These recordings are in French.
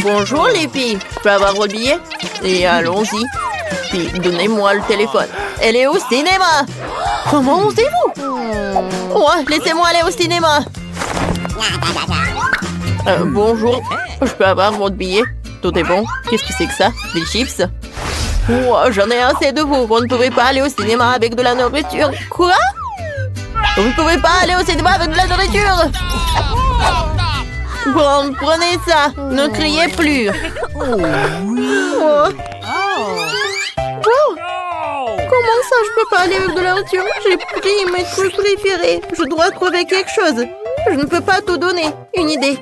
Bonjour les filles, je peux avoir votre billet? Et allons-y. Puis donnez-moi le téléphone. Elle est au cinéma. Comment osez-vous? Ouais, laissez-moi aller au cinéma. Bonjour, je peux avoir votre billet? Tout est bon. Qu'est-ce que c'est que ça? Des chips? Oh, j'en ai assez de vous. Vous ne pouvez pas aller au cinéma avec de la nourriture. Quoi? Vous ne pouvez pas aller au cinéma avec de la nourriture. Bon, prenez ça. Ne criez plus. Oh. Wow. Comment ça, je peux pas aller avec de la nourriture? J'ai pris mes trucs préférés. Je dois trouver quelque chose. Je ne peux pas tout donner. Une idée.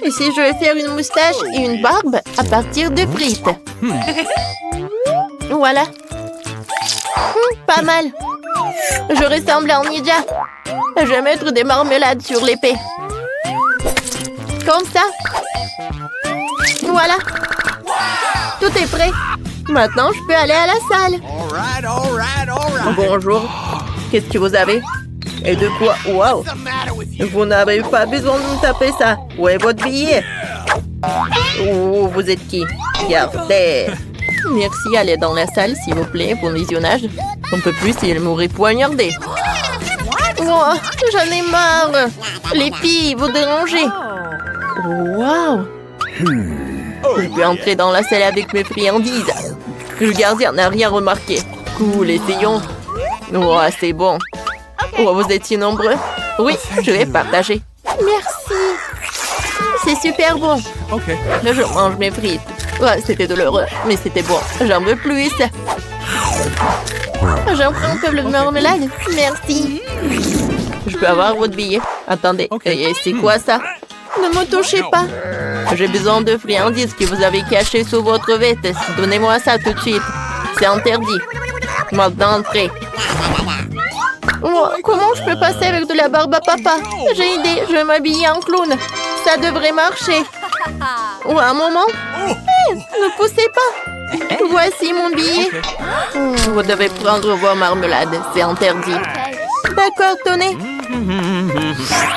Et si je vais faire une moustache et une barbe à partir de frites? Voilà. Pas mal. Je ressemble à un ninja. Je vais mettre des marmelades sur l'épée. Comme ça. Voilà. Tout est prêt. Maintenant, je peux aller à la salle. Bonjour. Qu'est-ce que vous avez? Et de quoi? Wow. Vous n'avez pas besoin de me taper ça. Où est votre billet? Oh, vous êtes qui? Regardez. Merci, allez dans la salle, s'il vous plaît, pour le visionnage. On ne peut plus s'il m'aurait poignardé. Oh, j'en ai marre. Les filles, vous dérangez. Wow. Je peux entrer dans la salle avec mes friandises. Le gardien n'a rien remarqué. Cool, essayons. Oh, c'est bon. Oh, vous êtes si nombreux. Oui, je vais partager. Merci. C'est super bon. Je mange mes frites. Ouais, c'était douloureux, mais c'était bon. J'en veux plus. J'en prends un peu de marmelade. Merci. Je peux avoir votre billet? Attendez, et c'est quoi ça? Ne me touchez pas. J'ai besoin de friandises que vous avez cachées sous votre veste. Donnez-moi ça tout de suite. C'est interdit. Maintenant, entrez. Oh, comment je peux passer avec de la barbe à papa? J'ai une idée, je vais m'habiller en clown. Ça devrait marcher. Oh, un moment. Hey, ne poussez pas. Voici mon billet. Vous devez prendre vos marmelades, c'est interdit. D'accord, tenez.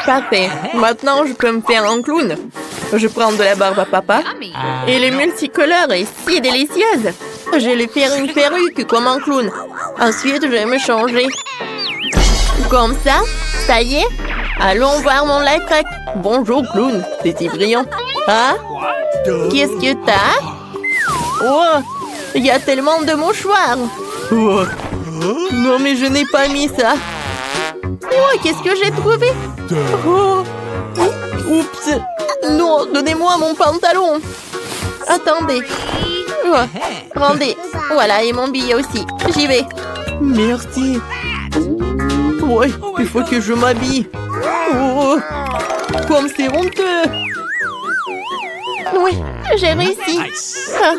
Parfait. Maintenant, je peux me faire un clown. Je prends de la barbe à papa. Et les multicolores est si délicieuse. Je vais faire une perruque comme un clown. Ensuite, je vais me changer. Comme ça, ça y est. Allons voir mon life hack. Bonjour, clown. C'est si brillant. Ah? Qu'est-ce que t'as? Oh, il y a tellement de mouchoirs. Oh. Non, mais je n'ai pas mis ça. Oh, qu'est-ce que j'ai trouvé? Oh. Oups. Non, donnez-moi mon pantalon. Attendez. Oh. Rendez. Voilà, et mon billet aussi. J'y vais. Merci. Ouais, il faut que je m'habille. Oh, comme c'est honteux. Oui, j'ai réussi. Ah,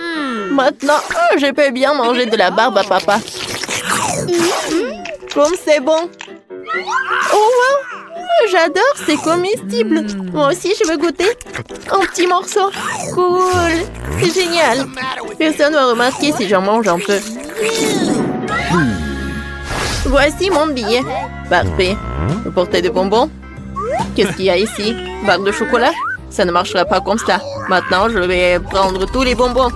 maintenant, je peux bien manger de la barbe à papa. Comme c'est bon. Oh, wow. J'adore, c'est comestible. Moi aussi, je veux goûter. Un petit morceau. Cool. C'est génial. Personne ne va remarquer si j'en mange un peu. Voici mon billet. Parfait. Vous portez des bonbons? Qu'est-ce qu'il y a ici? Barre de chocolat? Ça ne marchera pas comme ça. Maintenant, je vais prendre tous les bonbons.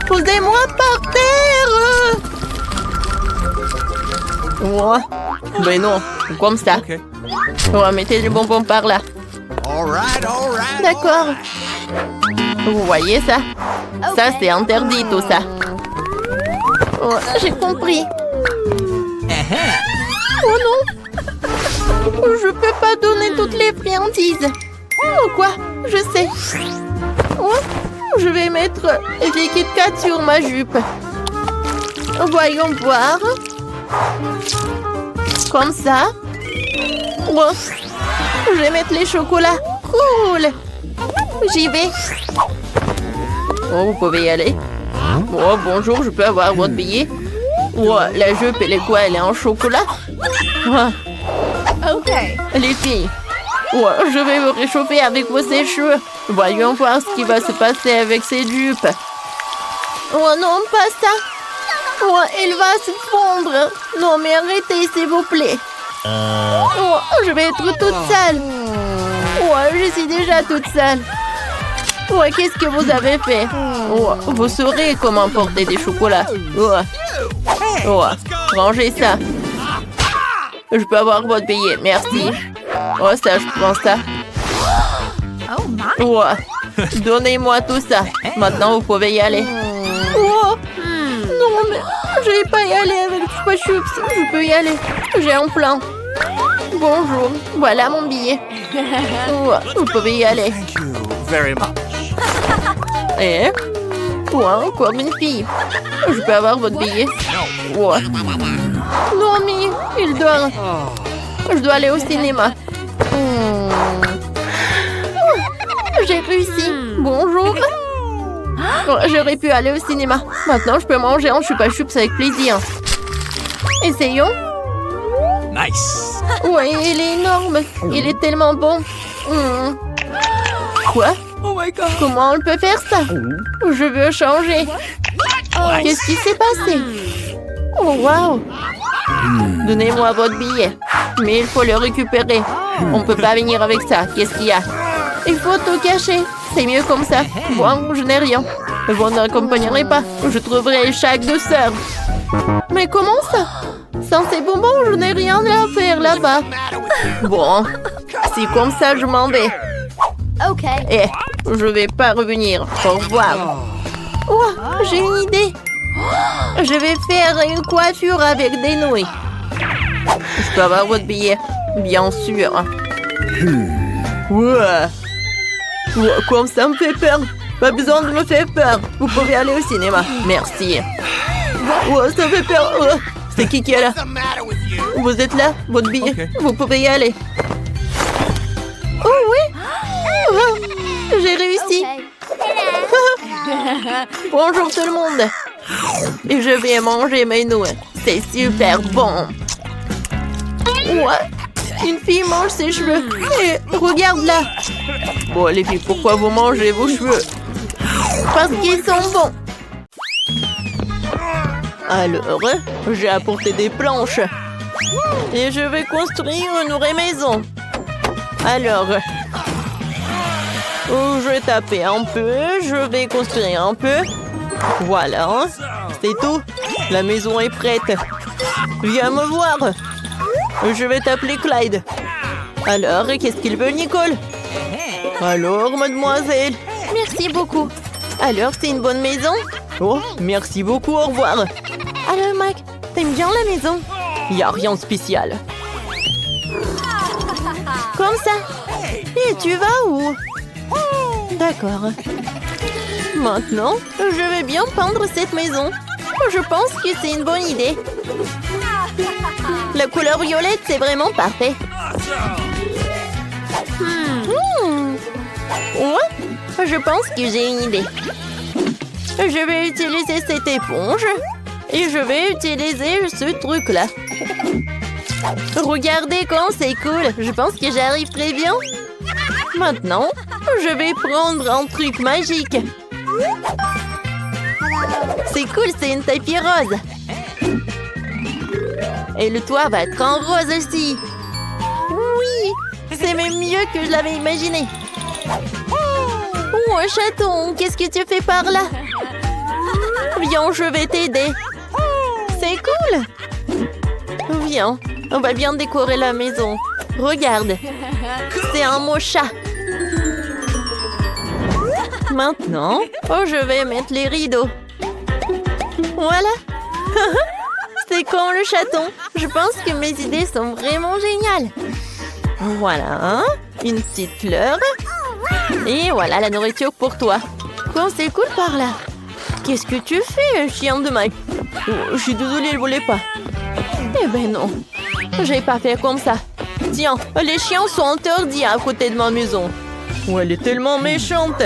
Posez-moi par terre! Oh. Ben non, comme ça. On va mettre les bonbons par là. D'accord. Vous voyez ça? Ça, c'est interdit, tout ça. Oh, j'ai compris. Oh non! Je peux pas donner toutes les friandises. Oh quoi? Je sais. Oh, je vais mettre des Kit Kat sur ma jupe. Voyons voir. Comme ça. Oh, je vais mettre les chocolats. Cool. J'y vais. Oh, vous pouvez y aller. Oh, bonjour, je peux avoir votre billet? Oh, la jupe, elle est quoi? Elle est en chocolat? Oh. Ok. Les filles, oh, je vais me réchauffer avec vos sèche-cheveux. Voyons voir ce qui va se passer avec ces jupes. Oh non, pas ça. Oh, elle va se fondre. Non, mais arrêtez, s'il vous plaît. Oh, je vais être toute sale. Oh, je suis déjà toute sale. Ouais, qu'est-ce que vous avez fait? Oh, vous saurez comment porter des chocolats. Oh. Oh, rangez ça. Je peux avoir votre billet, merci. Oh, ça, je prends ça. Oh, donnez-moi tout ça. Maintenant, vous pouvez y aller. Oh, non, mais je vais pas y aller avec Chupa Chups. Je peux y aller. J'ai un plan. Bonjour, voilà mon billet. Oh, vous pouvez y aller. Eh? Toi, encore une fille. Je peux avoir votre billet? Oh. Non, mais il dort. Je dois aller au cinéma. J'ai réussi. Bonjour. J'aurais pu aller au cinéma. Maintenant, je peux manger un Chupa Chups avec plaisir. Essayons. Nice. Ouais, il est énorme. Il est tellement bon. Quoi? Oh my god. Comment on peut faire ça? Je veux changer. Qu'est-ce qui s'est passé? Oh, wow. Donnez-moi votre billet. Mais il faut le récupérer. On ne peut pas venir avec ça. Qu'est-ce qu'il y a? Il faut tout cacher. C'est mieux comme ça. Bon, je n'ai rien. Vous n'accompagnerez pas. Je trouverai chaque douceur. Mais comment ça? Sans ces bonbons, je n'ai rien à faire là-bas. Bon, si comme ça, je m'en vais. Ok. Eh, je vais pas revenir. Au revoir. Oh, j'ai une idée. Je vais faire une coiffure avec des nouilles. Je peux avoir votre billet? Bien sûr. Ouais. Comme ça me fait peur. Pas besoin de me faire peur. Vous pouvez aller au cinéma. Merci. Ça me fait peur. C'est qui est là? Vous êtes là? Votre billet? Okay. Vous pouvez y aller. Oh oui! J'ai réussi. Bonjour tout le monde. Et je vais manger mes nouilles. C'est super bon. Ouais. Une fille mange ses cheveux. Et regarde là. Bon les filles, pourquoi vous mangez vos cheveux? Parce qu'ils sont bons. Alors, j'ai apporté des planches. Et je vais construire une vraie maison. Alors, je vais taper un peu. Je vais construire un peu. Voilà. C'est tout. La maison est prête. Viens me voir. Je vais t'appeler Clyde. Alors, qu'est-ce qu'il veut, Nicole? Alors, mademoiselle. Merci beaucoup. Alors, c'est une bonne maison? Oh, merci beaucoup, au revoir. Alors, Mike, t'aimes bien la maison? Y a rien de spécial. Comme ça. Et tu vas où? D'accord. Maintenant, je vais bien peindre cette maison. Je pense que c'est une bonne idée. La couleur violette, c'est vraiment parfait. Ouais, je pense que j'ai une idée. Je vais utiliser cette éponge et je vais utiliser ce truc-là. Regardez quand c'est cool. Je pense que j'arrive très bien. Maintenant, je vais prendre un truc magique. C'est cool, c'est une tapis rose. Et le toit va être en rose aussi. Oui, c'est même mieux que je l'avais imaginé. Oh, un chaton, qu'est-ce que tu fais par là? Viens, je vais t'aider. C'est cool. Viens, on va bien décorer la maison. Regarde, c'est un mot chat. Maintenant, je vais mettre les rideaux. Voilà. C'est comme le chaton. Je pense que mes idées sont vraiment géniales. Voilà, une petite fleur. Et voilà la nourriture pour toi. Quand c'est cool par là. Qu'est-ce que tu fais, chien de Mike? Oh, je suis désolée, elle voulait pas. Eh ben non, j'ai pas fait comme ça. Tiens, les chiens sont interdits à côté de ma maison. Oh, elle est tellement méchante.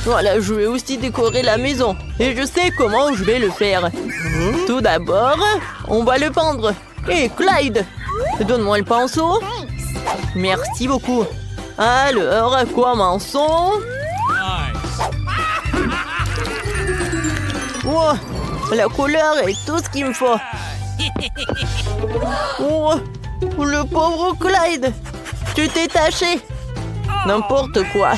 Voilà, je vais aussi décorer la maison. Et je sais comment je vais le faire. Tout d'abord, on va le peindre. Hé, Clyde, donne-moi le pinceau. Merci beaucoup. Alors, commençons. Oh, la couleur est tout ce qu'il me faut. Oh, le pauvre Clyde. Tu t'es taché. N'importe quoi.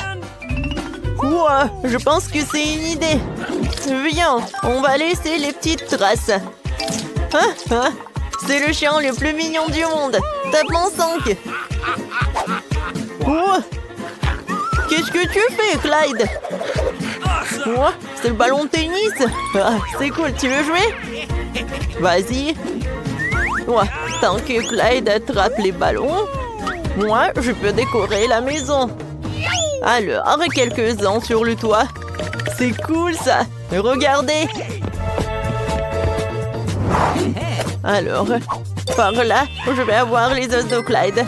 Ouah, je pense que c'est une idée. Viens, on va laisser les petites traces. C'est le chien le plus mignon du monde. Tape-en 5. Ouah. Qu'est-ce que tu fais, Clyde? Ouah, c'est le ballon de tennis. C'est cool, tu veux jouer? Vas-y. Ouah, tant que Clyde attrape les ballons, moi, je peux décorer la maison. Alors, quelques-uns sur le toit. C'est cool, ça. Regardez. Alors, par là, je vais avoir les os de Clyde.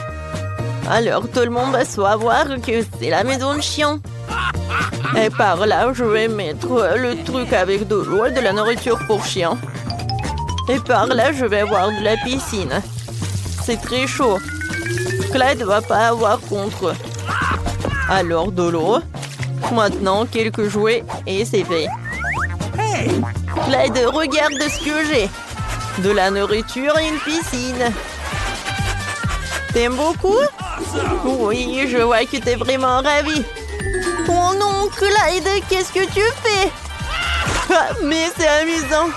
Alors, tout le monde va savoir que c'est la maison de chien. Et par là, je vais mettre le truc avec de l'eau et de la nourriture pour chien. Et par là, je vais avoir de la piscine. C'est très chaud. Clyde ne va pas avoir contre. Alors, de l'eau. Maintenant, quelques jouets et c'est fait. Clyde, regarde ce que j'ai. De la nourriture et une piscine. T'aimes beaucoup? Oui, je vois que t'es vraiment ravi. Oh non, Clyde, qu'est-ce que tu fais? Mais c'est amusant.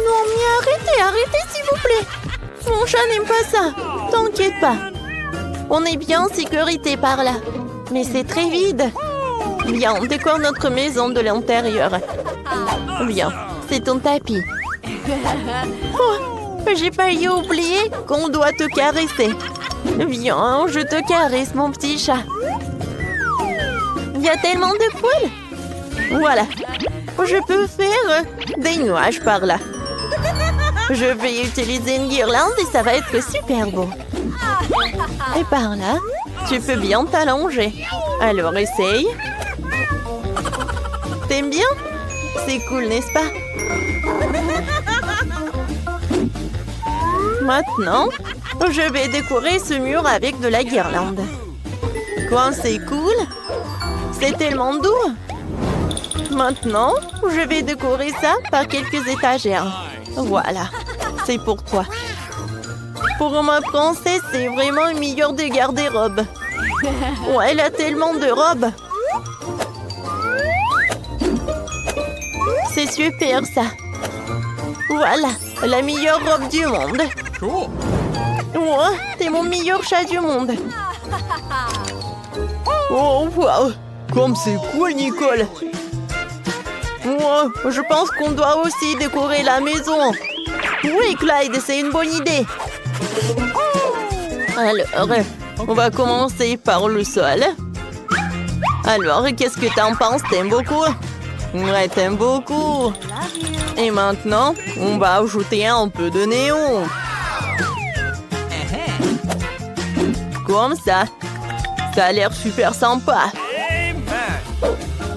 Non, mais arrêtez s'il vous plaît. Mon chat n'aime pas ça. T'inquiète pas. On est bien en sécurité par là. Mais c'est très vide. Viens, on décore notre maison de l'intérieur. Viens, c'est ton tapis. Oh, j'ai failli oublier qu'on doit te caresser. Viens, je te caresse, mon petit chat. Il y a tellement de poules. Voilà. Je peux faire des nuages par là. Je vais utiliser une guirlande et ça va être super beau. Et par là, tu peux bien t'allonger. Alors, essaye. T'aimes bien? C'est cool, n'est-ce pas? Maintenant, je vais décorer ce mur avec de la guirlande. Quoi, c'est cool? C'est tellement doux. Maintenant, je vais décorer ça par quelques étagères. Voilà, c'est pour toi. Pour ma princesse, c'est vraiment une meilleure des garde-robes. Oh, elle a tellement de robes. C'est super, ça. Voilà, la meilleure robe du monde. Cool. Oh, t'es mon meilleur chat du monde. Oh, wow. Comme c'est cool, Nicole. Oh, je pense qu'on doit aussi décorer la maison. Oui, Clyde, c'est une bonne idée. Alors, on va commencer par le sol. Alors, qu'est-ce que t'en penses? T'aimes beaucoup? Ouais, t'aimes beaucoup. Et maintenant, on va ajouter un peu de néon. Comme ça. Ça a l'air super sympa.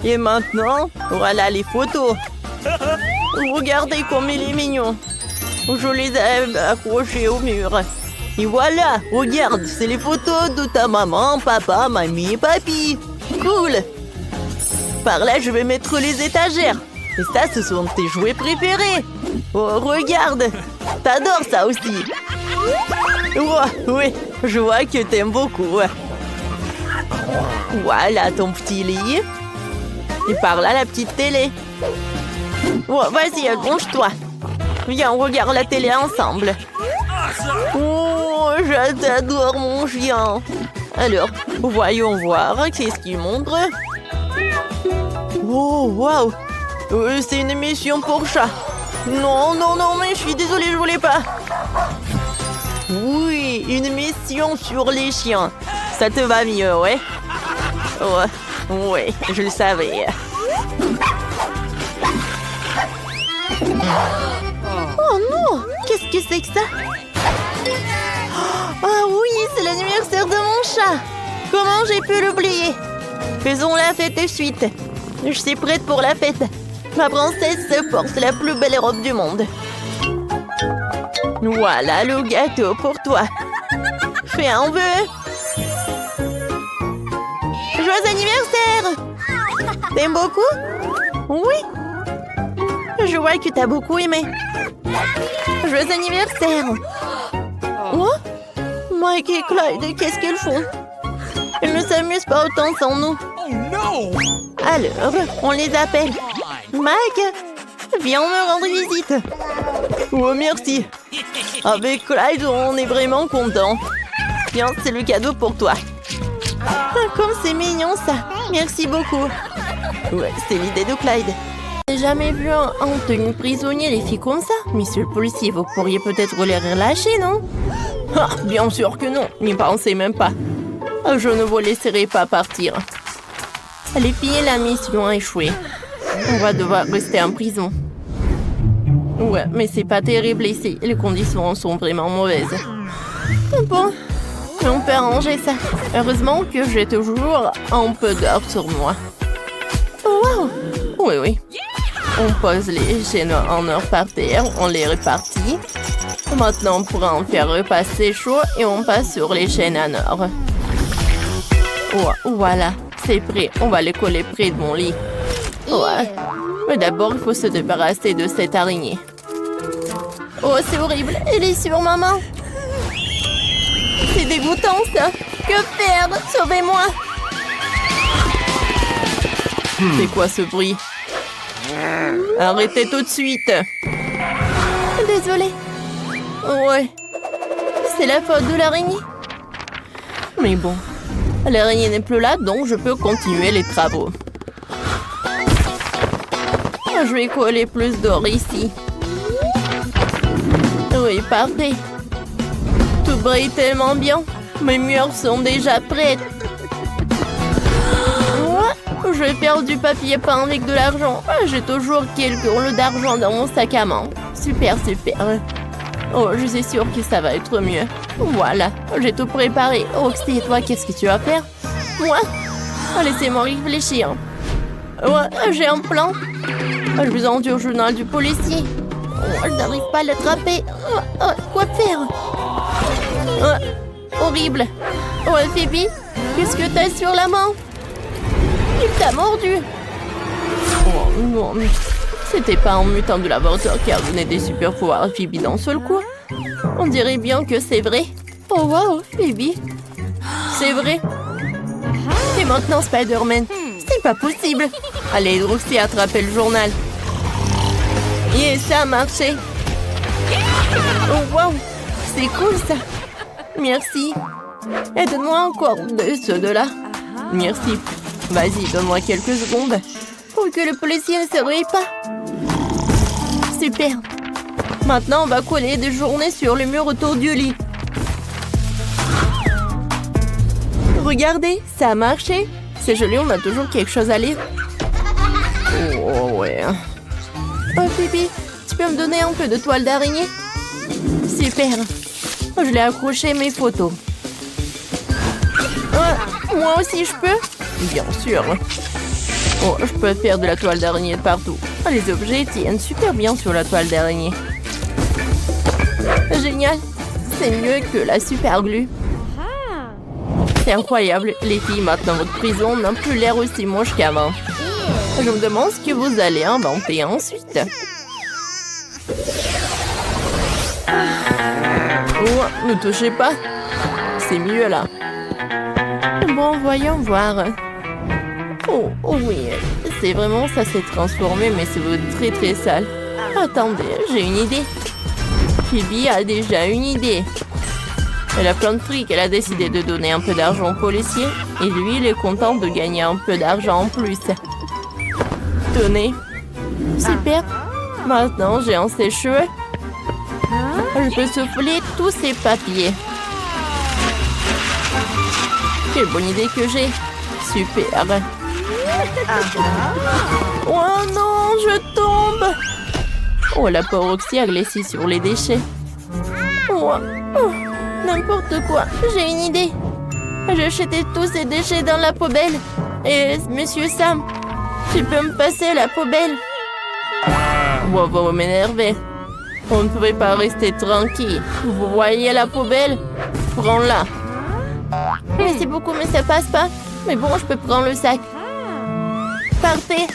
Et maintenant, voilà les photos. Regardez comme il est mignon. Je les ai accrochées au mur. Et voilà, regarde, c'est les photos de ta maman, papa, mamie et papy. Cool. Par là, je vais mettre les étagères. Et ça, ce sont tes jouets préférés. Oh, regarde. T'adores ça aussi. Oh, oui, je vois que t'aimes beaucoup. Voilà ton petit lit. Et par là, la petite télé. Oh, vas-y, branche-toi. Viens, on regarde la télé ensemble. Oh, je t'adore, mon chien. Alors, voyons voir. Qu'est-ce qu'il montre? Oh, waouh. C'est une émission pour chat. Non, non, non, mais je suis désolée, je voulais pas. Oui, une émission sur les chiens. Ça te va mieux, ouais? Ouais, je le savais. Oh non! Qu'est-ce que c'est que ça? Ah oui, c'est l'anniversaire de mon chat! Comment j'ai pu l'oublier? Faisons la fête de suite. Je suis prête pour la fête. Ma princesse porte la plus belle robe du monde. Voilà le gâteau pour toi. Fais un vœu. Joyeux anniversaire! T'aimes beaucoup? Oui. Je vois que t'as beaucoup aimé. Joyeux anniversaire! Oh? Mike et Clyde, qu'est-ce qu'ils font? Ils ne s'amusent pas autant sans nous. Oh non! Alors, on les appelle. Mike, viens me rendre visite. Oh, merci. Avec Clyde, on est vraiment content. Tiens, c'est le cadeau pour toi. Ah, comme c'est mignon ça. Merci beaucoup. Ouais, c'est l'idée de Clyde. J'ai jamais vu en tenue prisonnier les filles comme ça. Monsieur le policier, vous pourriez peut-être les relâcher, non? Ah, bien sûr que non. N'y pensez même pas. Je ne vous laisserai pas partir. Les filles, la mission a échoué. On va devoir rester en prison. Ouais, mais c'est pas terrible ici. Les conditions sont vraiment mauvaises. Bon, on peut arranger ça. Heureusement que j'ai toujours un peu d'or sur moi. Oh, wow! Oui, oui. On pose les chaînes en or par terre, on les répartit. Maintenant, on pourra en faire repasser chaud et on passe sur les chaînes en or. Oh, voilà, c'est prêt. On va les coller près de mon lit. Ouais. Mais d'abord, il faut se débarrasser de cette araignée. Oh, c'est horrible. Elle est sur ma main. C'est dégoûtant, ça. Que faire? Sauvez-moi. C'est quoi ce bruit? Arrêtez tout de suite. Désolée. Ouais. C'est la faute de l'araignée. Mais bon. L'araignée n'est plus là, donc je peux continuer les travaux. Je vais coller plus d'or ici. Oui, parfait. Tout brille tellement bien. Mes murs sont déjà prêts. Je vais faire du papier peint avec de l'argent. J'ai toujours quelques rouleaux d'argent dans mon sac à main. Super, super. Oh, je suis sûre que ça va être mieux. Voilà, j'ai tout préparé. Roxy, et toi, qu'est-ce que tu vas faire? Moi? Laissez-moi réfléchir. Ouais, j'ai un plan. Je vous envoie au journal du policier. Je n'arrive pas à l'attraper. Quoi faire? Horrible. Ouais, Phoebe, qu'est-ce que t'as sur la main? Il t'a mordu. Oh non, c'était pas un mutant de laboratoire qui a donné des super pouvoirs à Phoebe d'un seul coup. On dirait bien que c'est vrai. Oh wow, Phoebe. C'est vrai. Et maintenant Spider-Man. C'est pas possible. Allez, Roxy, attrapez le journal. Et ça a marché. Oh wow, c'est cool ça. Merci. Et donne-moi encore de ceux de là. Merci. Vas-y, donne-moi quelques secondes pour que le policier ne se réveille pas. Super. Maintenant, on va coller des journées sur le mur autour du lit. Regardez, ça a marché. C'est joli, on a toujours quelque chose à lire. Oh ouais. Oh, Phoebe, tu peux me donner un peu de toile d'araignée? Super. Je l'ai accroché mes photos. Moi aussi, je peux? Bien sûr. Oh, je peux faire de la toile d'araignée de partout. Les objets tiennent super bien sur la toile d'araignée. Génial. C'est mieux que la super glue. C'est incroyable. Les filles, maintenant votre prison n'a plus l'air aussi moche qu'avant. Je me demande ce que vous allez inventer ensuite. Oh, ne touchez pas. C'est mieux là. Bon, voyons voir. Oh oui, c'est vraiment ça s'est transformé, mais c'est très très sale. Attendez, j'ai une idée. Phoebe a déjà une idée. Elle a plein de fric, elle a décidé de donner un peu d'argent au policier. Et lui, il est content de gagner un peu d'argent en plus. Tenez. Super. Maintenant, j'ai un sèche-cheveux. Je peux souffler tous ces papiers. Quelle bonne idée que j'ai. Super. Oh non, je tombe. Oh, la pauvre Roxy a glissé sur les déchets. Oh, n'importe quoi. J'ai une idée. J'ai jeté tous ces déchets dans la poubelle. Et monsieur Sam, tu peux me passer la poubelle? Vous m'énervez. On ne pouvait pas rester tranquille. Vous voyez la poubelle? Prends-la. Merci beaucoup, mais ça passe pas. Mais bon, je peux prendre le sac. Parfait.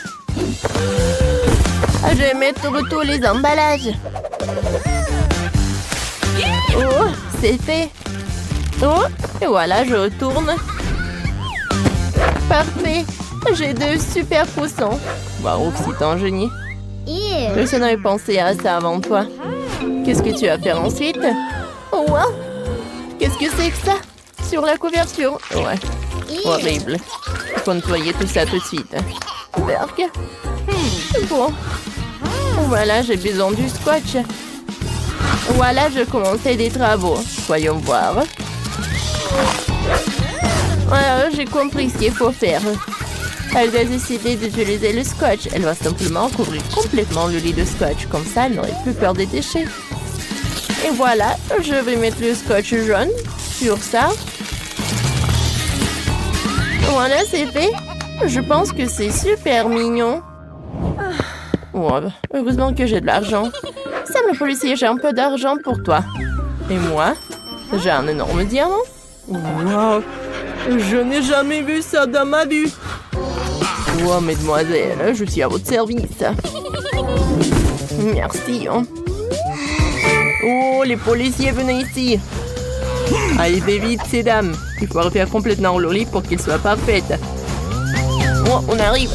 Je vais mettre tous les emballages. Oh, c'est fait. Oh, et voilà, je retourne. Parfait. J'ai 2 super poussons. Waouh, c'est un génie. Personne n'avait pensé à ça avant toi. Qu'est-ce que tu vas faire ensuite? Oh, wow! Qu'est-ce que c'est que ça? Sur la couverture? Ouais. Horrible. Il faut nettoyer tout ça tout de suite. Berk. Bon. Voilà, j'ai besoin du scotch. Voilà, je commençais des travaux. Voyons voir. Voilà, j'ai compris ce qu'il faut faire. Elle doit décider d'utiliser le scotch. Elle va simplement couvrir complètement le lit de scotch. Comme ça, elle n'aurait plus peur des déchets. Et voilà, je vais mettre le scotch jaune sur ça. Voilà, c'est fait. Je pense que c'est super mignon. Oh, heureusement que j'ai de l'argent. Sam le policier, j'ai un peu d'argent pour toi. Et moi, j'ai un énorme diamant. Wow, je n'ai jamais vu ça dans ma vie. Oh, mesdemoiselles, je suis à votre service. Merci. Oh, les policiers, venez ici. Allez, vite, ces dames. Il faut refaire complètement le lit pour qu'il soit parfait. Oh, on arrive.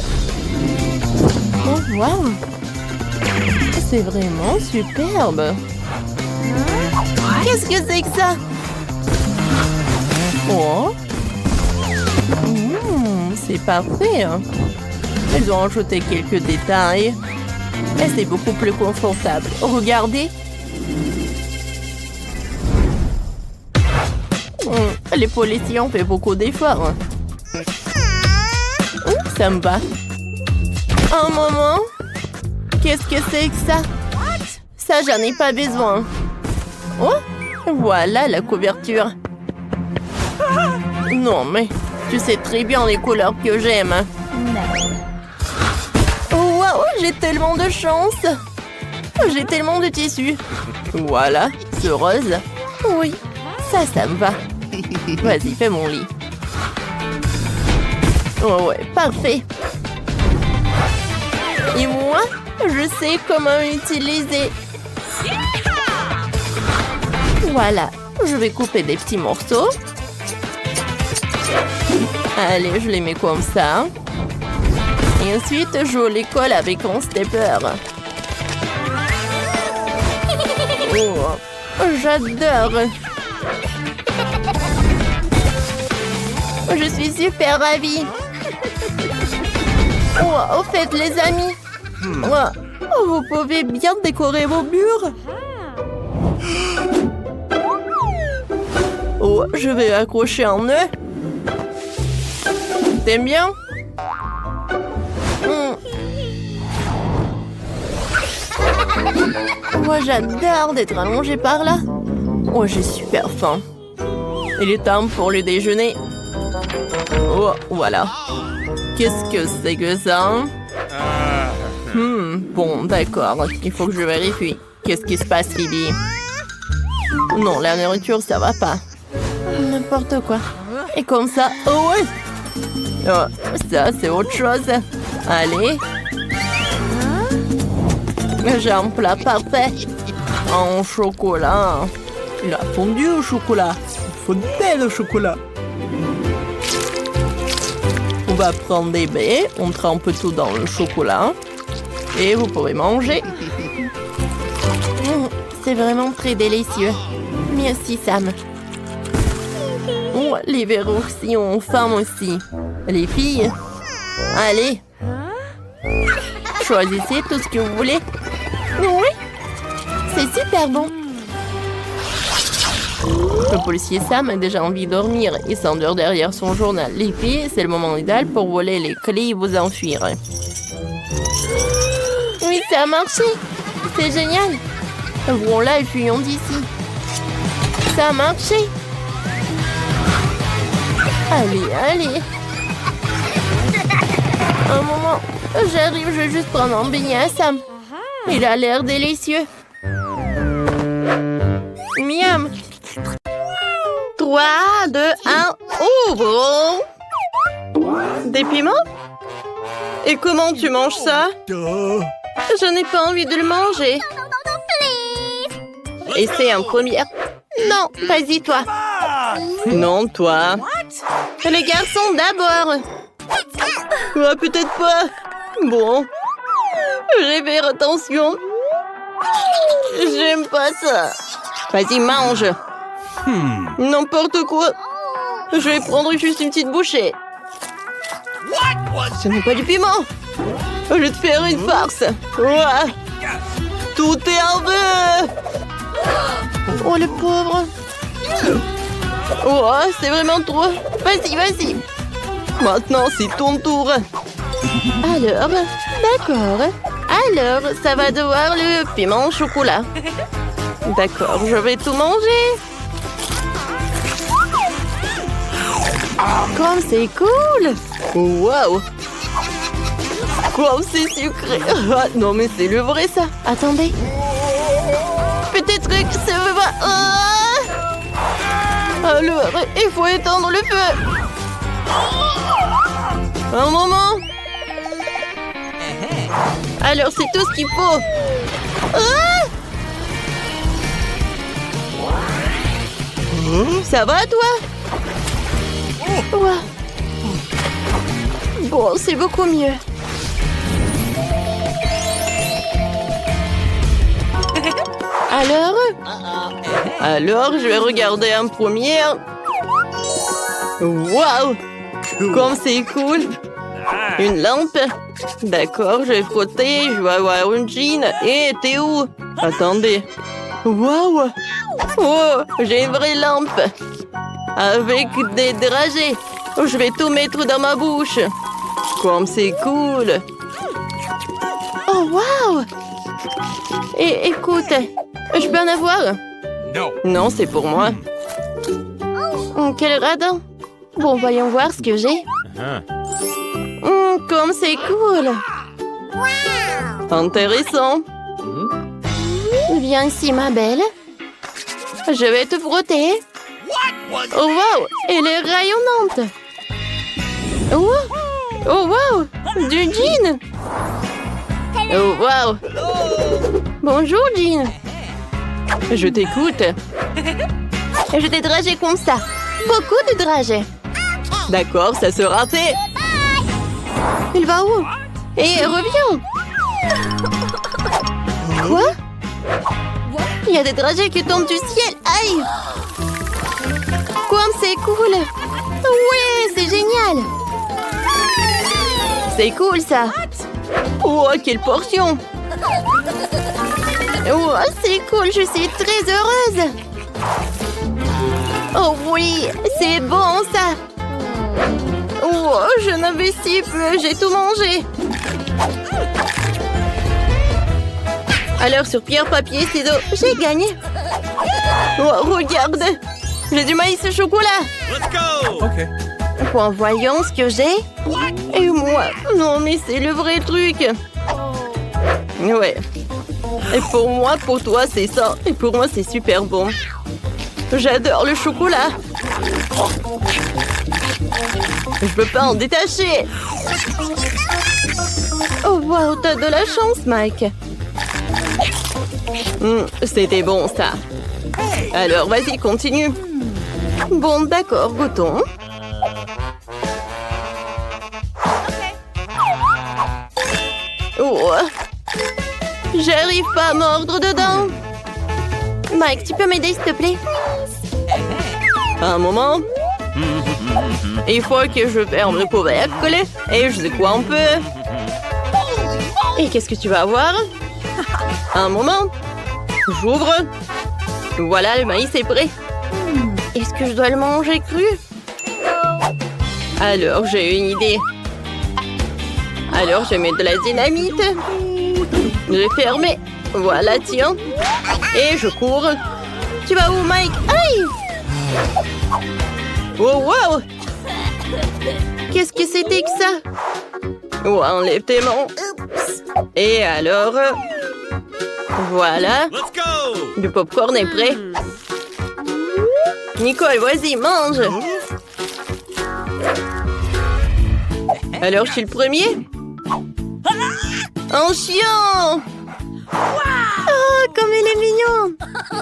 Oh, wow. C'est vraiment superbe. Qu'est-ce que c'est que ça? Oh. C'est parfait. Elles ont ajouté quelques détails. Et c'est beaucoup plus confortable. Regardez. Les policiers ont fait beaucoup d'efforts. Ça me va. Un moment. Qu'est-ce que c'est que ça? Ça, j'en ai pas besoin. Oh, voilà la couverture. Non, mais tu sais très bien les couleurs que j'aime. Oh, wow, j'ai tellement de chance. J'ai tellement de tissu. Voilà, ce rose. Oui, ça me va. Vas-y, fais mon lit. Oh ouais, parfait. Et moi, je sais comment utiliser. Voilà, je vais couper des petits morceaux. Allez, je les mets comme ça. Et ensuite, je les colle avec un stapler. Oh, j'adore. Je suis super ravie. Oh, au fait, les amis, vous pouvez bien décorer vos murs. Oh, je vais accrocher un nœud. T'aimes bien? Moi, j'adore d'être allongée par là. Oh, j'ai super faim. Il est temps pour le déjeuner. Oh, voilà. Qu'est-ce que c'est que ça? Bon, d'accord. Il faut que je vérifie. Qu'est-ce qui se passe, Phoebe? Non, la nourriture, ça va pas. N'importe quoi. Et comme ça... Oh, ouais! Oh, ça, c'est autre chose. Allez. J'ai un plat parfait. En chocolat. Il a fondu au chocolat. Fondé le chocolat. On va prendre des baies. On trempe tout dans le chocolat. Et vous pourrez manger. C'est vraiment très délicieux. Merci, Sam. Oh, les verres aussi ont faim aussi. Les filles, allez. Choisissez tout ce que vous voulez. Oui, c'est super bon. Le policier Sam a déjà envie de dormir. Il s'endort derrière son journal. Les filles, c'est le moment idéal pour voler les clés et vous enfuir. Oui, ça a marché. C'est génial. Ouvrons-la et fuyons d'ici. Ça a marché. Allez, allez. Un moment, j'arrive, je vais juste prendre un beignet à Sam. Il a l'air délicieux. Miam. 3, 2, 1, ouvre. Des piments? Et comment tu manges ça? Je n'ai pas envie de le manger. Essaie en première. Non, vas-y toi. Non, toi. Les garçons d'abord. Ah, peut-être pas. Bon. Je vais faire attention. J'aime pas ça. Vas-y, mange. N'importe quoi. Je vais prendre juste une petite bouchée. Ce n'est pas du piment. Je vais te faire une farce. Ouah. Tout est en feu. Oh, le pauvre. Oh, c'est vraiment trop. Vas-y, vas-y. Maintenant, c'est ton tour. Alors, d'accord. Alors, ça va devoir le piment au chocolat. D'accord, je vais tout manger. Comme c'est cool. Wow. Comme c'est sucré. Ah, non, mais c'est le vrai, ça. Attendez. Peut-être que ça va... Alors, il faut éteindre le feu. Un moment. Alors, c'est tout ce qu'il faut. Ça va, toi? Ouais. Bon, c'est beaucoup mieux. Alors, je vais regarder en première. Waouh! Comme c'est cool! Une lampe. D'accord, je vais frotter, je vais avoir une jean. Et t'es où? Attendez. Waouh! Oh, j'ai une vraie lampe. Avec des dragées. Je vais tout mettre dans ma bouche. Comme c'est cool! Oh, waouh! Et écoute, je peux en avoir? Non, c'est pour moi. Quel radin! Bon, voyons voir ce que j'ai. Comme c'est cool! Intéressant! Viens ici, ma belle. Je vais te frotter. Oh, wow! Elle est rayonnante! Oh, wow! Du jean! Oh, wow! Bonjour, Jean! Je t'écoute. Je t'ai dragé comme ça. Beaucoup de dragées. D'accord, ça sera fait. Il va où? Et reviens. Quoi? Il y a des dragées qui tombent du ciel. Aïe! Comme c'est cool! Ouais, c'est génial! C'est cool, ça! Oh, quelle portion! Oh, c'est cool, je suis très heureuse! Oh oui, c'est bon, ça! Oh, je n'avais si peu, j'ai tout mangé! Alors, sur pierre, papier, ciseaux, j'ai gagné! Oh, regarde! J'ai du maïs au chocolat! Let's go! Okay. Bon, voyons ce que j'ai. Et moi, non, mais c'est le vrai truc! Ouais. Et pour moi, pour toi, c'est ça. Et pour moi, c'est super bon. J'adore le chocolat. Je peux pas en détacher. Oh, wow, t'as de la chance, Mike. C'était bon, ça. Alors, vas-y, continue. Bon, d'accord, goûtons. Oh. J'arrive pas à mordre dedans. Mike, tu peux m'aider, s'il te plaît? Un moment. Il faut que je ferme le couvercle et je secoue un peu. Et qu'est-ce que tu vas avoir? Un moment. J'ouvre. Voilà, le maïs est prêt. Est-ce que je dois le manger cru? Alors, j'ai une idée. Alors, je mets de la dynamite. Je vais fermer. Voilà, tiens. Et je cours. Tu vas où, Mike? Aïe! Oh, wow! Qu'est-ce que c'était que ça? Oh, enlève tes mains. Et alors... Voilà. Le popcorn est prêt. Nicole, vas-y, mange. Alors, je suis le premier? Un chien! Oh, comme il est mignon!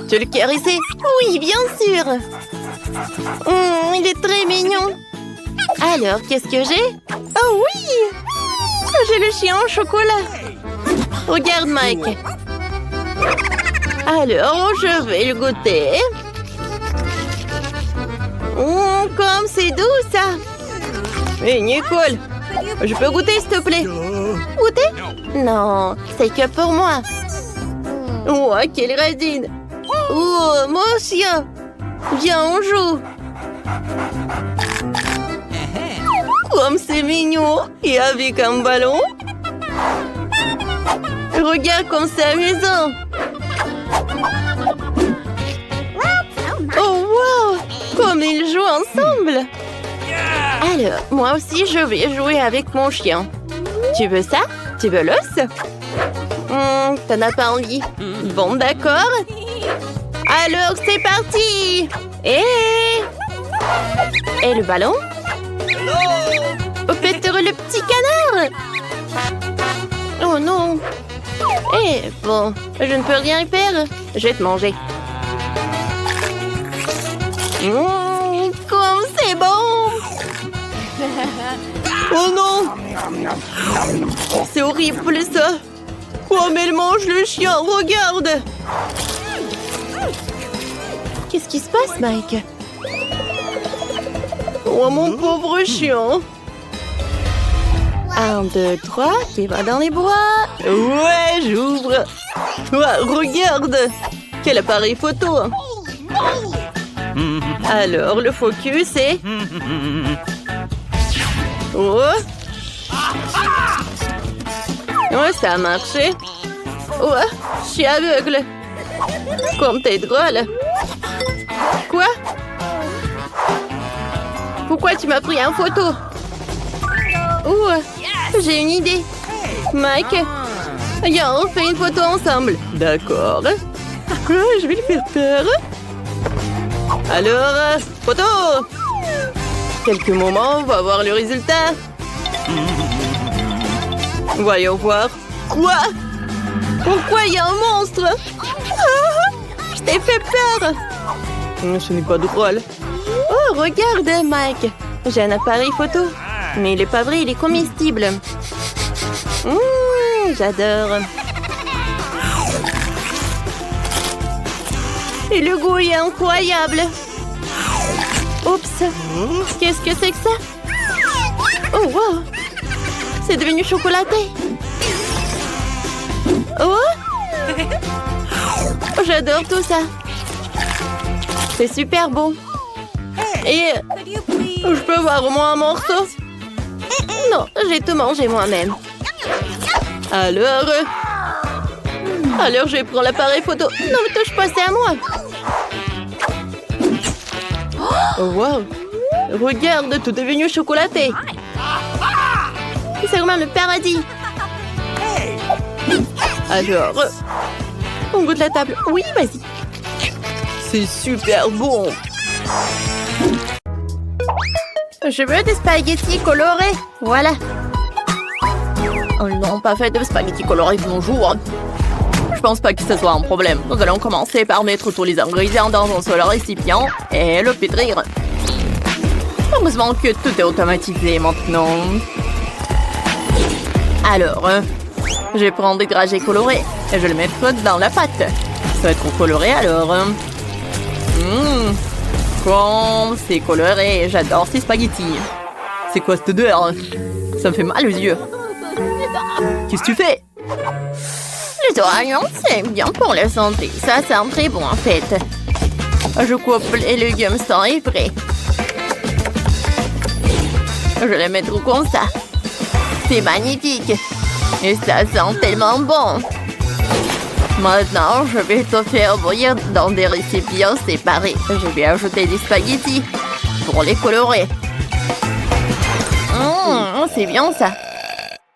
Tu le caresser? Oui, bien sûr! Il est très mignon! Alors, qu'est-ce que j'ai? Oh oui! J'ai le chien au chocolat. Regarde, Mike. Alors, je vais le goûter. Comme c'est doux, ça. Hé, Nicole, je peux goûter, s'il te plaît? Goûter? Non, c'est que pour moi. Oh, quelle radine. Oh, moi aussi. Viens, on joue. Comme c'est mignon. Et avec un ballon. Regarde comme c'est amusant. Oh, wow! Comme ils jouent ensemble. Alors, moi aussi, je vais jouer avec mon chien. Tu veux ça? Tu veux l'os? T'en as pas envie. Bon, d'accord. Alors, c'est parti! Et le ballon? Oh, peut-être le petit canard? Oh non! Bon, je ne peux rien faire. Je vais te manger. Comme c'est bon! Oh non! C'est horrible ça! Comme elle mange le chien, regarde! Qu'est-ce qui se passe, Mike? Oh mon pauvre chien! 1, 2, 3, qui va dans les bois. Ouais, j'ouvre. Ouais, regarde. Quel appareil photo. Alors, le focus est... Oh. Ouais, ça a marché. Ouais, je suis aveugle. Comme t'es drôle. Quoi? Pourquoi tu m'as pris en photo? J'ai une idée. Mike, viens, on fait une photo ensemble. D'accord. Je vais lui faire peur. Alors, photo. Quelques moments, on va voir le résultat. Voyons voir. Quoi? Pourquoi il y a un monstre? Je t'ai fait peur. Ce n'est pas drôle. Oh, regarde, Mike. J'ai un appareil photo. Mais il n'est pas vrai, il est comestible. J'adore. Et le goût est incroyable. Oups. Qu'est-ce que c'est que ça? Oh, wow. C'est devenu chocolaté. Oh. J'adore tout ça. C'est super bon. Et je peux voir au moins un morceau? Non, j'ai tout mangé moi-même. Alors, je prends l'appareil photo. Non, ne touche pas, c'est à moi. Oh, wow. Regarde, tout est devenu chocolaté. C'est vraiment le paradis. Alors, on goûte la table. Oui, vas-y. C'est super bon. Je veux des spaghettis colorés. Voilà. Oh non, pas fait de spaghettis colorés, bonjour. Je pense pas que ce soit un problème. Nous allons commencer par mettre tous les ingrédients dans un seul récipient et le pétrir. Heureusement que tout est automatisé maintenant. Alors, je vais prendre des dragées colorés et je vais les mettre dans la pâte. Ça va être trop coloré alors. Comme c'est coloré, j'adore ces spaghettis. C'est quoi cette odeur? Ça me fait mal aux yeux. Qu'est-ce que tu fais? Les oignons, c'est bien pour la santé. Ça sent très bon en fait. Je coupe les légumes sans ivrer. Je les mets trop comme ça. C'est magnifique. Et ça sent tellement bon. Maintenant, je vais tout faire bouillir dans des récipients séparés. Je vais ajouter des spaghettis pour les colorer. C'est bien ça.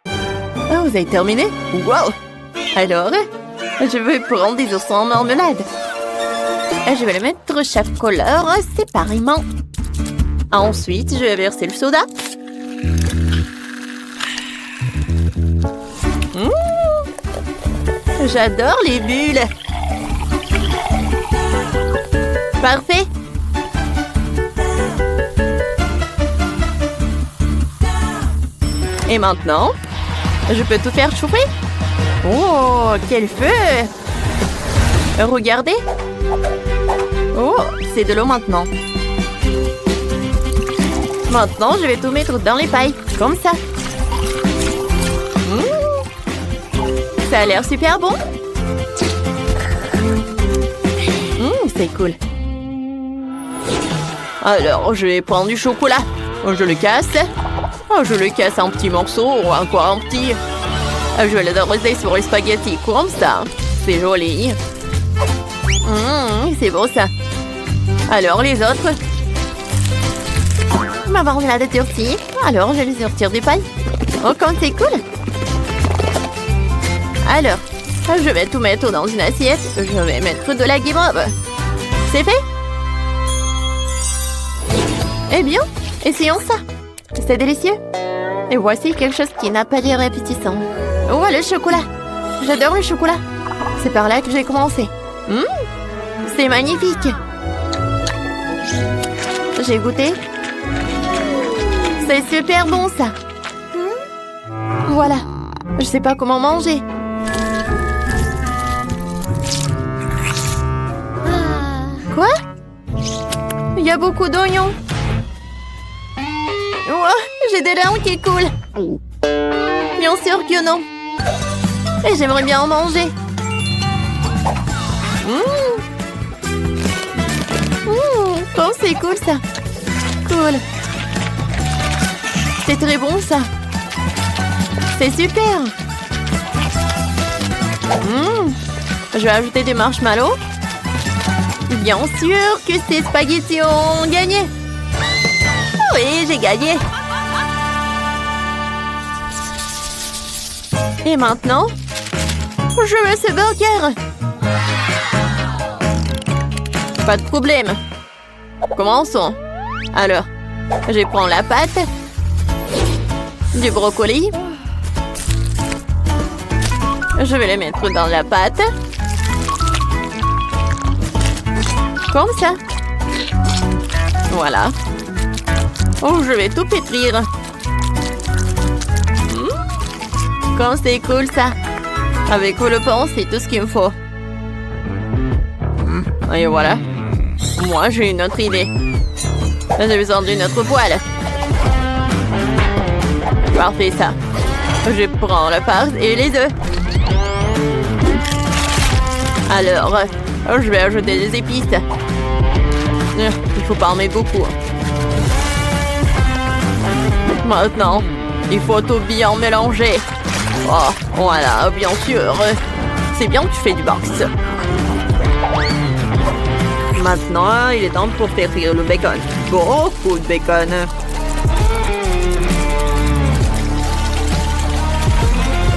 Oh, vous avez terminé? Wow! Alors, je vais prendre des oursons en marmelade. Et je vais les mettre chaque couleur séparément. Ensuite, je vais verser le soda. J'adore les bulles. Parfait. Et maintenant, je peux tout faire chauffer. Oh, quel feu! Regardez. Oh, c'est de l'eau maintenant. Maintenant, je vais tout mettre dans les pailles, comme ça. Ça a l'air super bon. C'est cool. Alors, je vais prendre du chocolat. Je le casse. Je le casse en petits morceaux ou encore en petits. Je vais le doser sur les spaghettis, comme ça. C'est joli. C'est beau ça. Alors, les autres. Ma marmelade est sortie. Alors, je vais les sortir des pailles. Oh, comme c'est cool. Alors, je vais tout mettre dans une assiette. Je vais mettre de la guimauve. C'est fait? Eh bien, essayons ça. C'est délicieux. Et voici quelque chose qui n'a pas l'air appétissant. Oh, le chocolat. J'adore le chocolat. C'est par là que j'ai commencé. C'est magnifique. J'ai goûté. C'est super bon, ça. Voilà. Je sais pas comment manger. Quoi? Il y a beaucoup d'oignons. Oh, j'ai des larmes qui coulent. Bien sûr que non. Et j'aimerais bien en manger. Oh, c'est cool ça. Cool. C'est très bon ça. C'est super. Je vais ajouter des marshmallows. Bien sûr que ces spaghettis ont gagné. Oui, j'ai gagné. Et maintenant, je veux ce burger. Pas de problème. Commençons. Alors, je prends la pâte, du brocoli. Je vais les mettre dans la pâte. Comme ça. Voilà. Oh, je vais tout pétrir. Comme c'est cool ça. Avec le pain, c'est tout ce qu'il me faut. Et voilà. Moi, j'ai une autre idée. J'ai besoin d'une autre poêle. Parfait ça. Je prends la pâte et les œufs. Alors, je vais ajouter des épices. Il faut pas en mettre beaucoup. Maintenant, il faut tout bien mélanger. Oh, voilà, bien sûr. C'est bien que tu fais du boxe. Maintenant, il est temps pour faire frire le bacon. Beaucoup de bacon.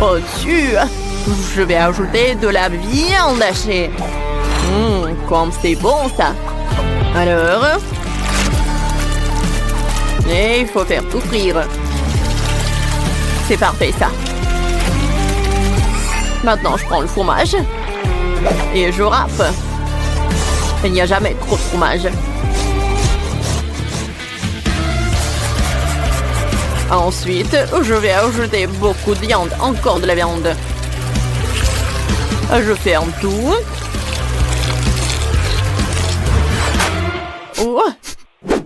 Au-dessus, je vais ajouter de la viande hachée. Comme c'est bon ça. Alors, et il faut faire tout frire. C'est parfait ça. Maintenant, je prends le fromage et je râpe. Il n'y a jamais trop de fromage. Ensuite, je vais ajouter beaucoup de viande. Encore de la viande. Je ferme tout. Oh,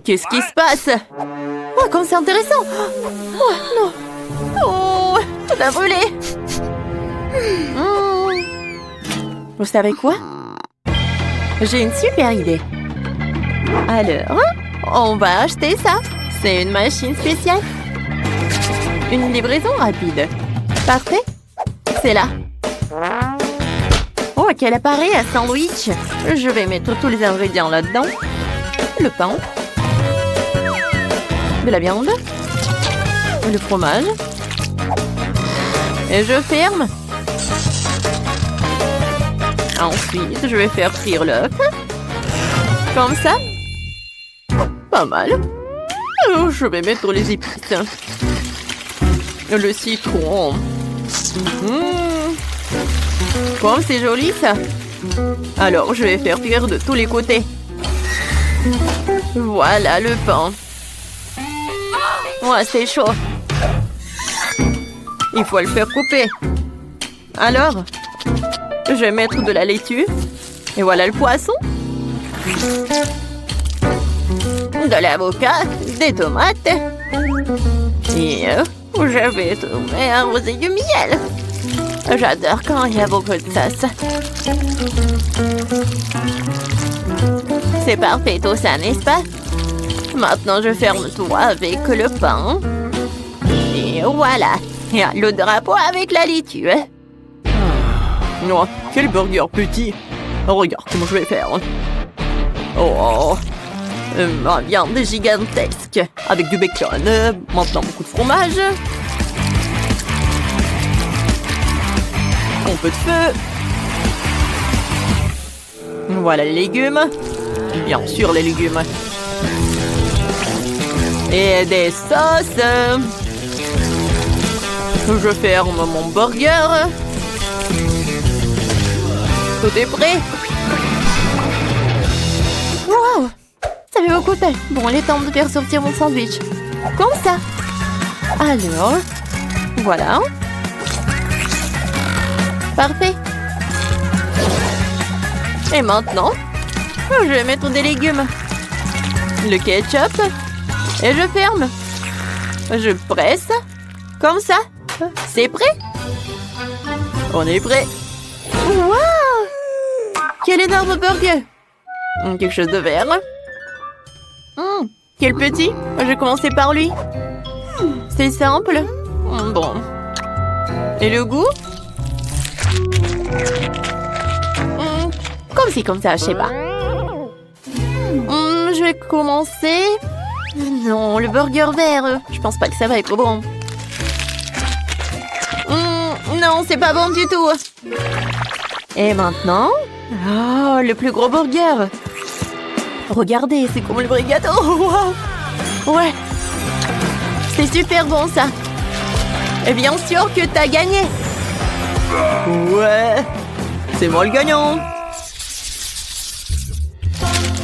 qu'est-ce qui se passe? Oh, comme c'est intéressant. Oh, non. Oh, tout a brûlé. Vous savez quoi? J'ai une super idée. Alors, on va acheter ça. C'est une machine spéciale. Une livraison rapide. Parfait. C'est là. Oh, quel appareil à sandwich. Je vais mettre tous les ingrédients là-dedans. Le pain. De la viande. Le fromage. Et je ferme. Ensuite, je vais faire frire l'œuf. Comme ça. Pas mal. Alors, je vais mettre les épices. Le citron. Comme c'est joli ça. Alors, je vais faire cuire de tous les côtés. Voilà le pain. Ouais, c'est chaud. Il faut le faire couper. Alors, je vais mettre de la laitue. Et voilà le poisson. De l'avocat, des tomates. Et je vais trouver arroser du miel. J'adore quand il y a beaucoup de sauce. C'est parfait tout ça, n'est-ce pas? Maintenant, je ferme tout avec le pain. Et voilà. Et le drapeau avec la laitue. Oh, quel burger petit. Regarde comment je vais faire. Oh, ma viande gigantesque. Avec du bacon. Maintenant, beaucoup de fromage. Un peu de feu. Voilà les légumes. Bien sûr, les légumes. Et des sauces. Je ferme mon burger. Tout est prêt. Wow! Ça fait beaucoup de temps. Bon, il est temps de faire sortir mon sandwich. Comme ça. Alors, voilà. Parfait. Et maintenant, je vais mettre des légumes. Le ketchup. Et je ferme. Je presse. Comme ça. C'est prêt? On est prêt. Wow! Quel énorme burger! Quelque chose de vert. Quel petit. Je vais commencer par lui. C'est simple. Bon. Et le goût? Comme si, comme ça, je sais pas. Je vais commencer... Non, le burger vert. Je pense pas que ça va être bon. Non, c'est pas bon du tout. Et maintenant... Oh, le plus gros burger. Regardez, c'est comme le vrai gâteau. Wow. Ouais. C'est super bon, ça. Et bien sûr que t'as gagné. Ouais. C'est moi le gagnant.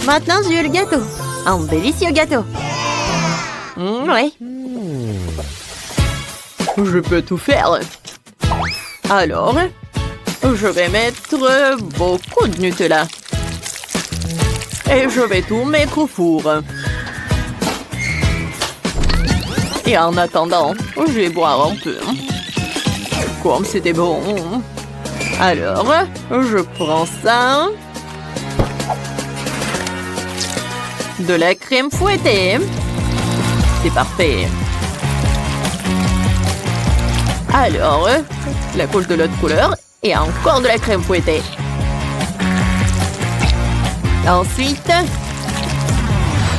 Maintenant, j'ai eu le gâteau. Un délicieux gâteau. Ouais. Je peux tout faire. Alors, je vais mettre beaucoup de Nutella. Et je vais tout mettre au four. Et en attendant, je vais boire un peu. Comme c'était bon. Alors, je prends ça. De la crème fouettée. C'est parfait. Alors, la couche de l'autre couleur et encore de la crème fouettée. Ensuite,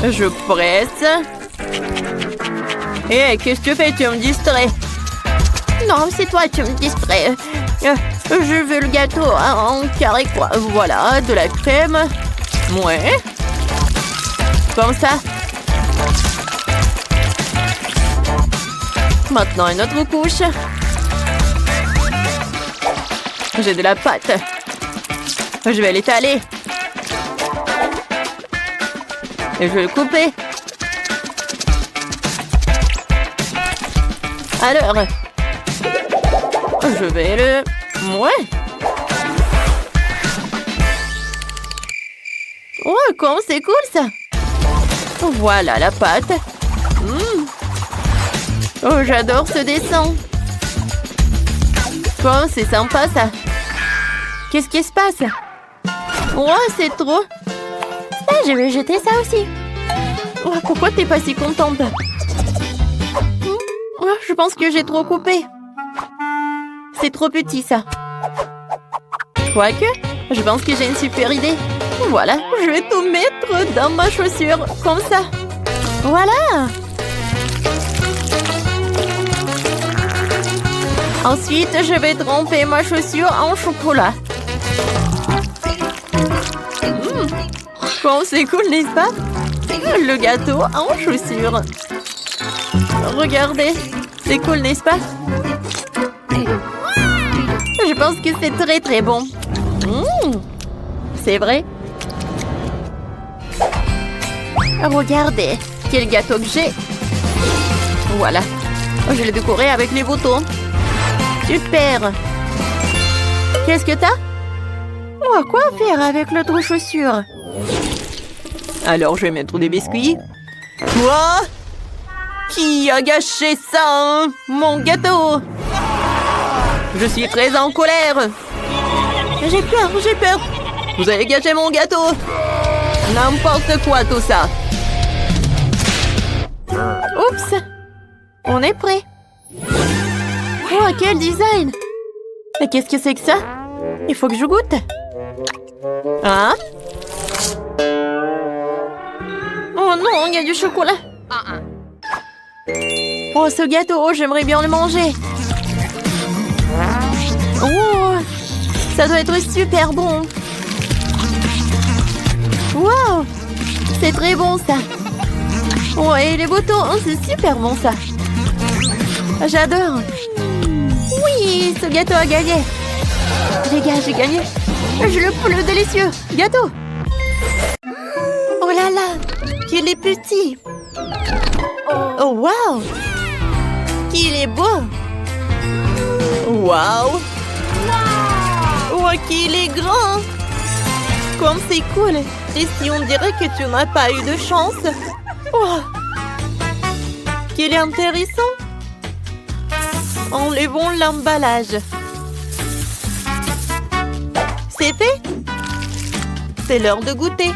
je presse. Et qu'est-ce que tu fais? Tu me distrais. Non, c'est toi qui me distrais. Je veux le gâteau en carré, quoi. Voilà, de la crème. Ouais. Comme ça. Maintenant, une autre couche. J'ai de la pâte. Je vais l'étaler. Et je vais le couper. Alors, je vais le... Ouais. Oh, comme c'est cool, ça. Voilà la pâte. Oh, j'adore ce dessin. Oh, c'est sympa, ça. Qu'est-ce qui se passe? Oh, c'est trop. Ah, je vais jeter ça aussi. Oh, pourquoi t'es pas si contente? Oh, je pense que j'ai trop coupé. C'est trop petit, ça. Quoique, je pense que j'ai une super idée. Voilà, je vais tout mettre dans ma chaussure, comme ça. Voilà. Ensuite, je vais tremper ma chaussure en chocolat. Bon, c'est cool, n'est-ce pas? Le gâteau en chaussure. Regardez, c'est cool, n'est-ce pas? Je pense que c'est très très bon. C'est vrai? Regardez, quel gâteau que j'ai. Voilà, je l'ai décoré avec les boutons. Super. Qu'est-ce que t'as? Oh, quoi faire avec l'autre chaussure? Alors, je vais mettre des biscuits. Quoi? Qui a gâché ça, hein? Mon gâteau! Je suis très en colère. J'ai peur, j'ai peur. Vous avez gâché mon gâteau. N'importe quoi, tout ça. Oups. On est prêt. Oh, quel design! Mais qu'est-ce que c'est que ça? Il faut que je goûte. Hein? Oh non, il y a du chocolat. Oh, ce gâteau, j'aimerais bien le manger. Oh, ça doit être super bon. Wow, c'est très bon ça. Oh, et les boutons, oh, c'est super bon ça. J'adore. Oui, ce gâteau a gagné. Les gars, j'ai gagné. Le délicieux gâteau. Oh là là, qu'il est petit. Oh wow, qu'il est beau. Wow. Oh, qu'il est grand. Comme c'est cool. Et si on dirait que tu n'as pas eu de chance. Oh, qu'il est intéressant. Enlevons l'emballage. C'est fait? C'est l'heure de goûter.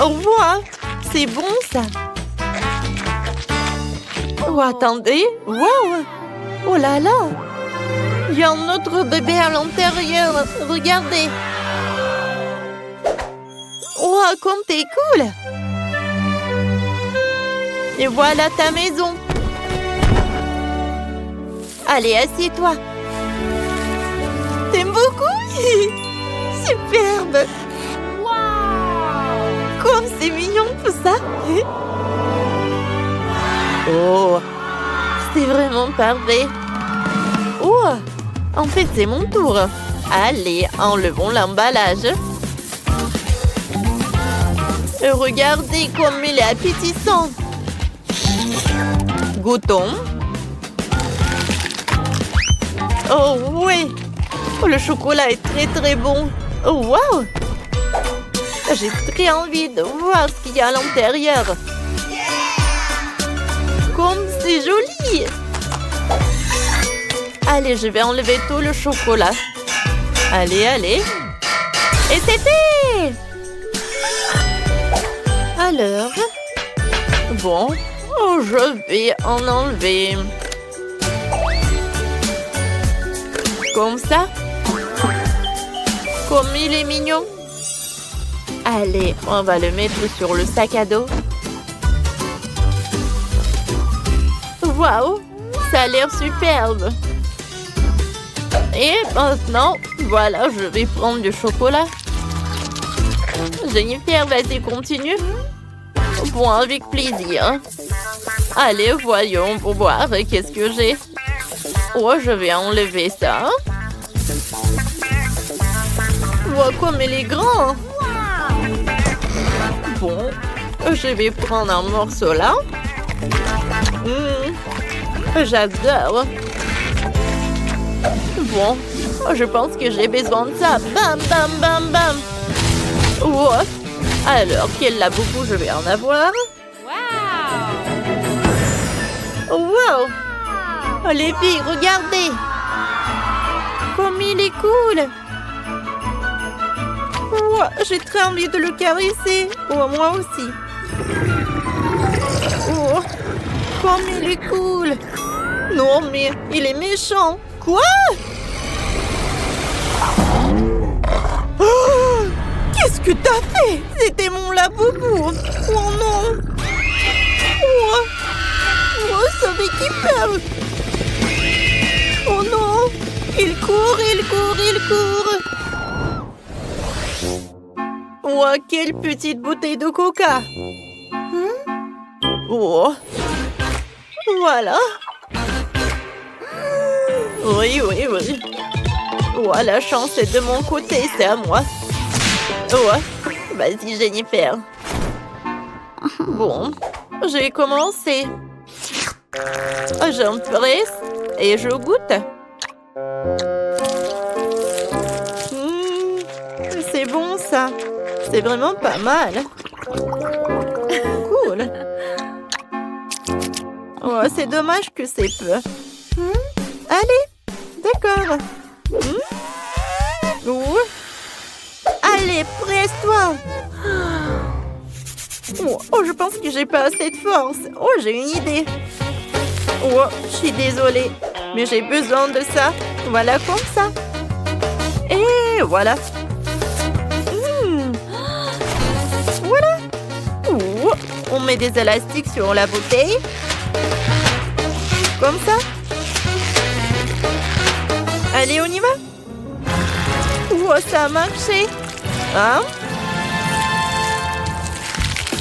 Oh, wow! C'est bon, ça. Oh, attendez. Wow! Oh là là! Il y a un autre bébé à l'intérieur. Regardez. Oh, comme t'es cool! Et voilà ta maison. Allez, assieds-toi. T'aimes beaucoup? Superbe. Wow. Comme c'est mignon tout ça. Oh, c'est vraiment parfait. Oh, en fait, c'est mon tour. Allez, enlevons l'emballage. Regardez comme il est appétissant. Goûtons. Oh oui. Oh, le chocolat est très très bon. Oh wow. J'ai très envie de voir ce qu'il y a à l'intérieur. Comme c'est joli. Allez, je vais enlever tout le chocolat. Allez, allez. Et c'est fait. Alors. Bon. Oh, je vais en enlever. Comme ça. Comme il est mignon. Allez, on va le mettre sur le sac à dos. Waouh, ça a l'air superbe. Et maintenant, voilà, je vais prendre du chocolat. Jennifer, vas-y, continue. Bon, avec plaisir. Allez, voyons pour voir qu'est-ce que j'ai. Oh, je vais enlever ça. Oh, comme il est grand. Bon, je vais prendre un morceau là. J'adore. Bon, je pense que j'ai besoin de ça. Bam, bam, bam, bam. Oh. Alors, quel laboubou je vais en avoir? Wow! Oh, les filles, regardez! Comme il est cool! Oh, j'ai très envie de le caresser. Oh, moi aussi. Oh, comme il est cool! Non, mais il est méchant. Quoi? Oh, qu'est-ce que t'as fait? C'était mon laboubou. Oh non! Oh, oh, ça m'équipe. Oh non! Il court, il court, il court. Oh, quelle petite bouteille de coca. Oh, voilà. Oui, oui, oui. Oh, la chance est de mon côté, c'est à moi. Oh, vas-y, Jennifer. Bon, j'ai commencé. J'en presse et je goûte. C'est bon ça. C'est vraiment pas mal. Cool. Oh, c'est dommage que c'est peu. Allez, d'accord. Allez, presse-toi. Oh, je pense que j'ai pas assez de force. Oh, j'ai une idée. Oh, je suis désolée, mais j'ai besoin de ça. Voilà comme ça. Et voilà. Voilà. Oh, on met des élastiques sur la bouteille. Comme ça. Allez, on y va. Oh, ça a marché. Hein?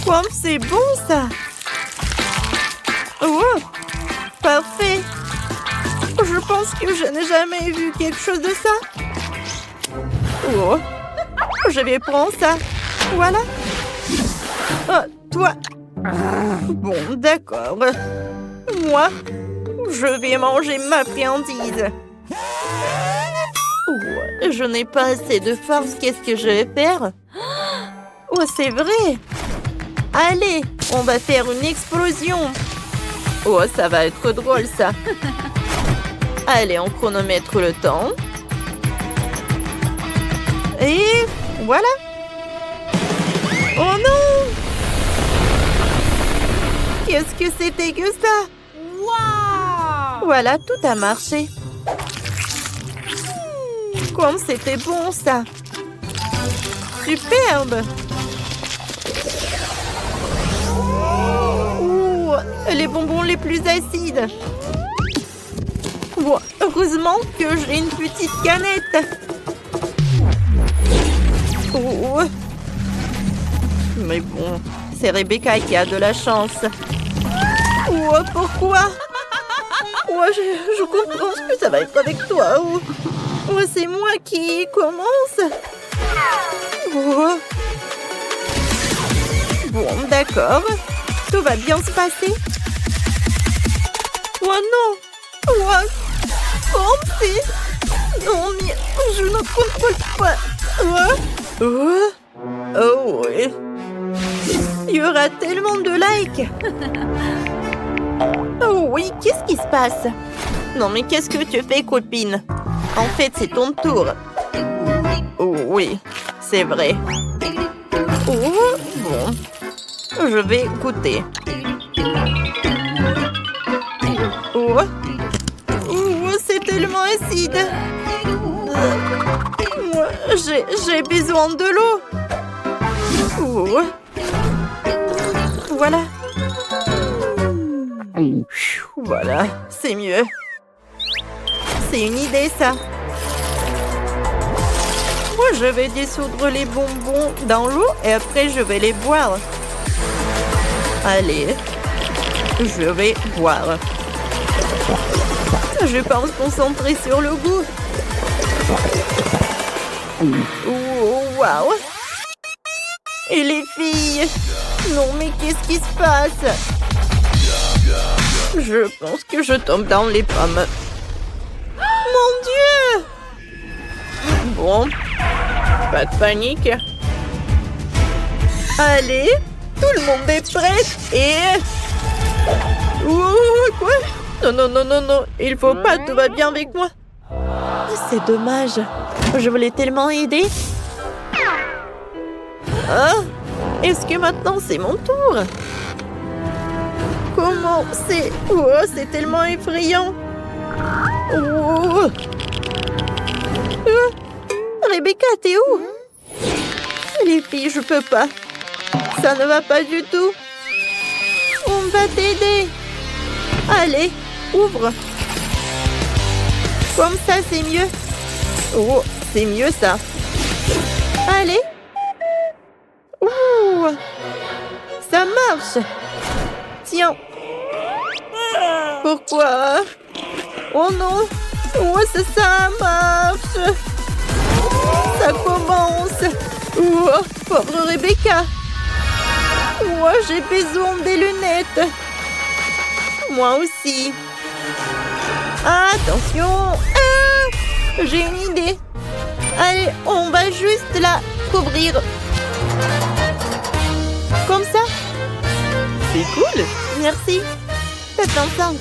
Comme c'est bon, ça. Oh, parfait. Je pense que je n'ai jamais vu quelque chose de ça. Oh, je vais prendre ça. Voilà. Oh, toi. Bon, d'accord. Moi, je vais manger ma friandise. Oh, je n'ai pas assez de force. Qu'est-ce que je vais faire? Oh, c'est vrai. Allez, on va faire une explosion. Oh, ça va être drôle, ça. Allez, on chronomètre le temps. Et voilà. Oh non! Qu'est-ce que c'était que ça? Wow! Voilà, tout a marché. Comme c'était bon, ça. Superbe. Oh, les bonbons les plus acides. Bon, heureusement que j'ai une petite canette. Oh. Mais bon, c'est Rebecca qui a de la chance. Oh, pourquoi? Oh, je comprends ce que ça va être avec toi. Oh, oh, c'est moi qui commence. Oh. Bon, d'accord. Tout va bien se passer. Oh non! Oh, comme c'est... Non, mais je ne contrôle pas. Oh oui. Il y aura tellement de likes. Oh oui, qu'est-ce qui se passe? Non, mais qu'est-ce que tu fais, copine? En fait, c'est ton tour. Oh oui, c'est vrai. Oh, bon. Je vais goûter. Oh, oh, c'est tellement acide. J'ai besoin de l'eau. Oh. Voilà. Voilà, c'est mieux. C'est une idée, ça. Moi, je vais dissoudre les bonbons dans l'eau et après, je vais les boire. Allez, je vais boire. Je pense concentrer sur le goût. Oh, waouh! Et les filles? Non, mais qu'est-ce qui se passe? Je pense que je tombe dans les pommes. Mon Dieu! Bon, pas de panique. Allez, tout le monde est prêt et... Oh, quoi? Non, non, non, non, non, il faut pas, tout va bien avec moi. C'est dommage, je voulais tellement aider. Ah, est-ce que maintenant c'est mon tour? Comment c'est... Oh, c'est tellement effrayant. Oh. Rebecca, t'es où? Les filles, je peux pas. Ça ne va pas du tout. On va t'aider. Allez, ouvre. Comme ça, c'est mieux. Oh, c'est mieux ça. Allez. Ouh, ça marche. Tiens. Pourquoi? Oh non. Oh, ça marche. Ça commence. Oh, pauvre Rebecca. Oh, j'ai besoin des lunettes. moi aussi. Attention. Ah, j'ai une idée. Allez, on va juste la couvrir. Comme ça. C'est cool. Merci. 7 dans 5.